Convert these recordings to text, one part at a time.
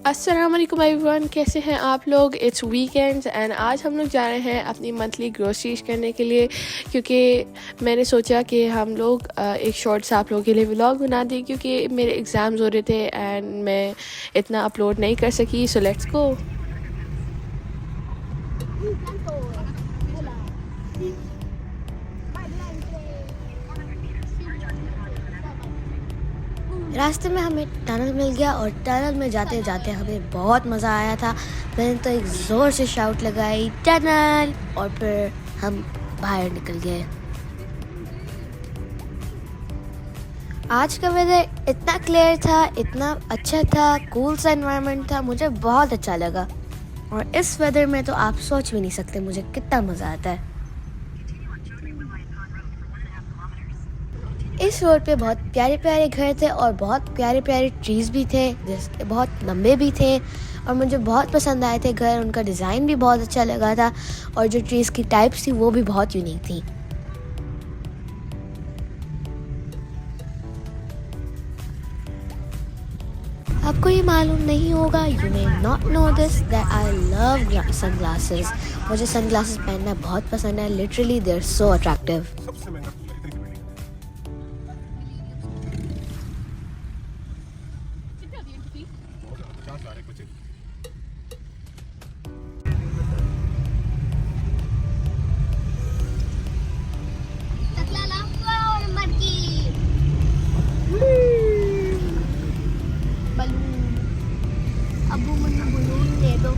अस्सलाम वालेकुम एवरीवन, कैसे हैं आप लोग। इट्स वीकेंड्स एंड आज हम लोग जा रहे हैं अपनी मंथली ग्रोसरीज करने के लिए, क्योंकि मैंने सोचा कि हम लोग एक शॉर्ट सा आप लोगों के लिए व्लॉग बना दें, क्योंकि मेरे एग्ज़ाम्स हो रहे थे एंड मैं इतना अपलोड नहीं कर सकी। So let's go. रास्ते में हमें टनल मिल गया और टनल में जाते जाते हमें बहुत मज़ा आया था। मैंने तो एक ज़ोर से शाउट लगाई टनल, और फिर हम बाहर निकल गए। आज का वेदर इतना क्लियर था, इतना अच्छा था, कूल सा एनवायरनमेंट था, मुझे बहुत अच्छा लगा। और इस वेदर में तो आप सोच भी नहीं सकते मुझे कितना मज़ा आता है। इस रोड पे बहुत प्यारे प्यारे घर थे और बहुत प्यारे प्यारे ट्रीज़ भी थे, जिसके बहुत लंबे भी थे और मुझे बहुत पसंद आए थे घर। उनका डिज़ाइन भी बहुत अच्छा लगा था और जो ट्रीज़ की टाइप्स थी वो भी बहुत यूनिक थी। आपको ये मालूम नहीं होगा, you may not know this, that I love sunglasses. मुझे सनग्लासेस पहनना बहुत पसंद है। Literally they are so attractive. अबू मुझे बलून दे दो।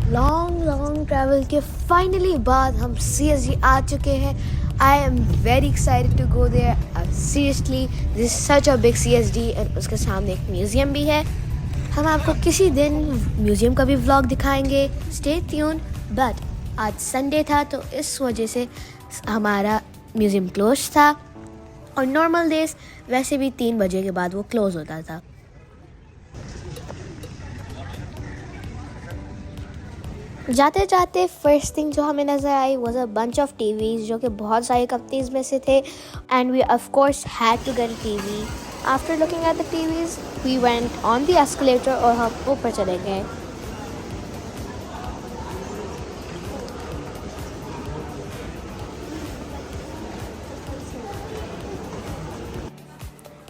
लॉन्ग ट्रैवल के फाइनली बाद हम CSG आ चुके हैं। I am very excited to go there. Seriously this such a big CSG and उसके सामने एक म्यूज़ियम भी है। हम आपको किसी दिन म्यूज़ियम का भी व्लॉग दिखाएंगे, स्टे ट्यून। बट आज संडे था तो इस वजह से हमारा म्यूज़ियम क्लोज था, और नॉर्मल डेज वैसे भी 3 बजे के बाद वो क्लोज होता था। जाते जाते फर्स्ट थिंग जो हमें नज़र आई was a bunch of TVs, जो कि बहुत सारी कंपनीज में से थे, and we of course had to get TV. After looking at the TVs we went on the escalator और हम ऊपर चले गए।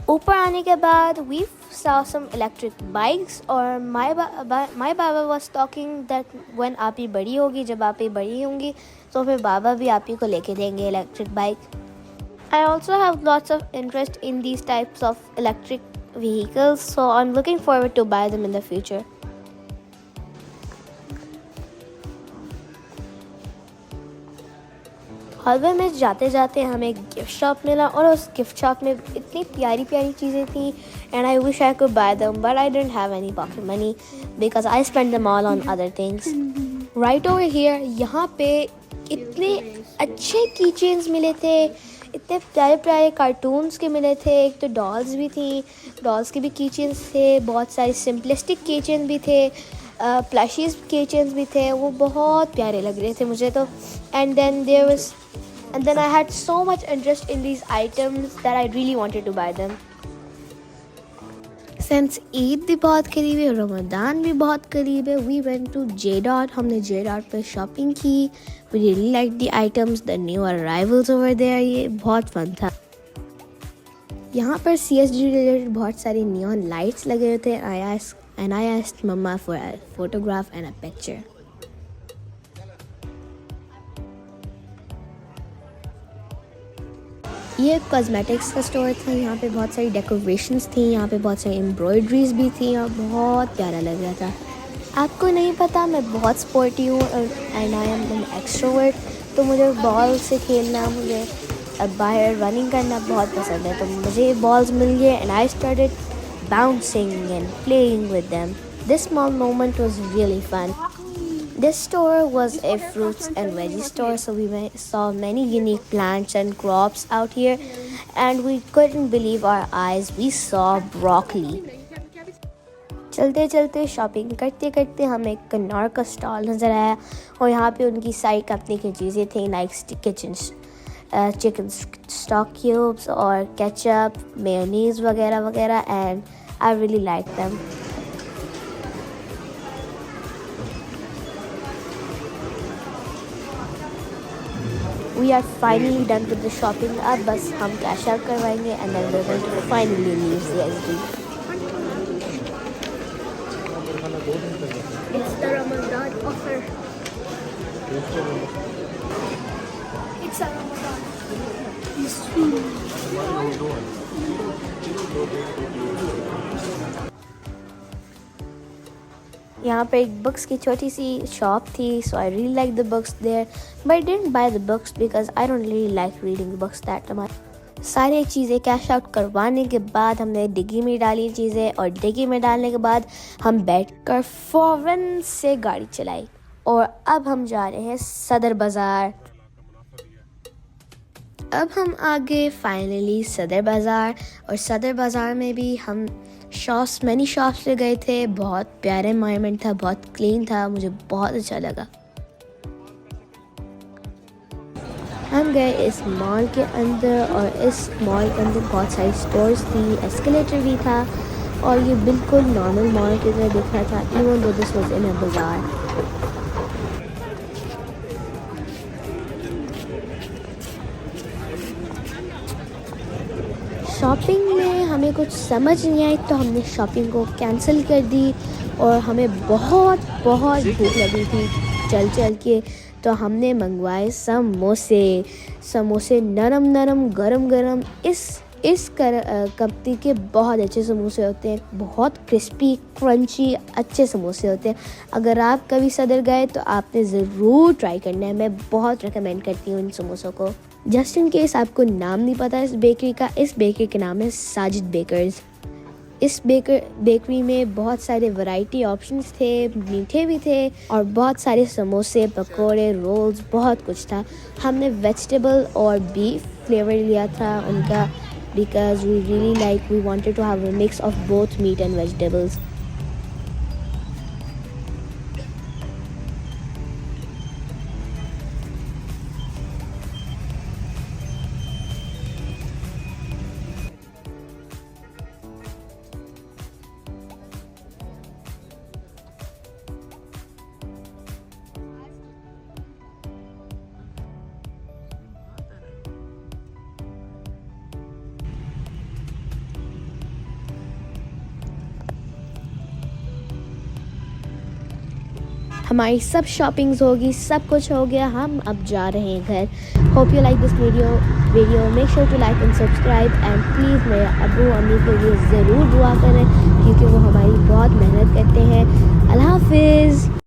ऊपर आने के बाद we saw some electric bikes, और my बाबा was talking that when आप ही बड़ी होगी, जब आप ही बड़ी होंगी तो फिर बाबा भी आप ही को लेके देंगे electric bike. I also have lots of interest in these types of electric vehicles, so I'm looking forward to buy them in the future. Hallway में जाते जाते हमें एक गिफ्ट शॉप मिला, और उस गिफ्ट शॉप में इतनी प्यारी प्यारी चीज़ें थी, and I wish I could bye them but I didn't have any pocket money because I spend them all on other things. Right over here, यहाँ पे इतने अच्छे की चेन्स मिले थे, इतने प्यारे प्यारे कार्टून्स के मिले थे। एक तो डॉल्स भी थी, डॉल्स के भी की चेन्स थे, बहुत सारे सिंपलिस्टिक की चेन भी थे, प्लशीज की चेन्स भी थे। वो बहुत प्यारे लग रहे थे मुझे तो। And then I had so much interest in these items that I really wanted to buy them. Since Eid भी बहुत करीब है, रमज़ान भी बहुत करीब है, we went to J-Dot. हमने J-Dot पे शॉपिंग की। We really liked the items, the new arrivals over there. ये बहुत फन था। यहाँ पर CSG रिलेटेड बहुत सारी neon lights लगे हुए थे, and I asked Mama for a photograph and a picture. ये कॉस्मेटिक्स का स्टोर था। यहाँ पे बहुत सारी डेकोरेशंस थी, यहाँ पे बहुत सारी एम्ब्रॉयडरीज भी थी और बहुत प्यारा लग रहा था। आपको नहीं पता, मैं बहुत स्पोर्टी हूँ and I am an extrovert, तो मुझे बॉल से खेलना, मुझे बाहर रनिंग करना बहुत पसंद है। तो मुझे बॉल्स मिल गए and I started bouncing and playing with them. This small moment was really fun. This store was a fruits and veggie store, so saw many unique plants and crops out here, and we couldn't believe our eyes. We saw broccoli. चलते चलते shopping करते करते हमें एक कन्नौर का stall नज़र आया और यहाँ पे उनकी सारी कंपनी की चीज़ें थी, लाइक चिकन स्टॉक क्यूब्स और केचप, मेयोनीज वगैरह वगैरह, and I really like them. We are finally done with the shopping. अब बस हम कैश आउट करवाएंगे and then we're going to finally leave CSD. It's the Ramadan offer. It's a Ramadan. यहाँ पे एक books की छोटी सी शॉप थी, so I really liked the books there, but I didn't buy the books because I don't really like reading books that much. सारी चीज़ें cash out करवाने के बाद हमने डिग्गी में डाली चीज़ें, और डिग्गी में डालने के बाद हम बैठकर फ़ौरन से गाड़ी चलाई और अब हम जा रहे हैं सदर बाज़ार. अब हम आगे फाइनली सदर बाज़ार, और सदर बाज़ार में भी हम मैनी शॉप्स पे गए थे. बहुत प्यारा एनवायरनमेंट था, बहुत क्लीन था, मुझे बहुत अच्छा लगा. हम गए इस मॉल के अंदर और इस मॉल के अंदर बहुत सारी स्टोर्स थी, एस्केलेटर भी था और ये बिल्कुल नॉर्मल मॉल की तरह दिख रहा था, even though this was in अ बाज़ार. शॉपिंग में हमें कुछ समझ नहीं आई तो हमने शॉपिंग को कैंसिल कर दी और हमें बहुत बहुत भूख लगी थी चल चल के, तो हमने मंगवाए समोसे नरम नरम गरम गरम. इस कंपनी के बहुत अच्छे समोसे होते हैं, बहुत क्रिस्पी क्रंची अच्छे समोसे होते हैं. अगर आप कभी सदर गए तो आपने ज़रूर ट्राई करना है, मैं बहुत रिकमेंड करती हूँ इन समोसों को. जस्ट इन केस आपको नाम नहीं पता इस बेकरी का, इस बेकरी का नाम है साजिद बेकर्स. इस बेकरी में बहुत सारे वैरायटी ऑप्शंस थे, मीठे भी थे और बहुत सारे समोसे, पकोड़े, रोल्स, बहुत कुछ था. हमने वेजिटेबल और बीफ फ्लेवर लिया था उनका, because we wanted to have a mix of both meat and vegetables. हमारी सब शॉपिंग्स होगी, सब कुछ हो गया, हम अब जा रहे हैं घर. Hope you like this video. Make sure to like and subscribe, and please मेरे अब्बू अम्मी के लिए ज़रूर दुआ करें क्योंकि वो हमारी बहुत मेहनत करते हैं. अल्लाह हाफिज़.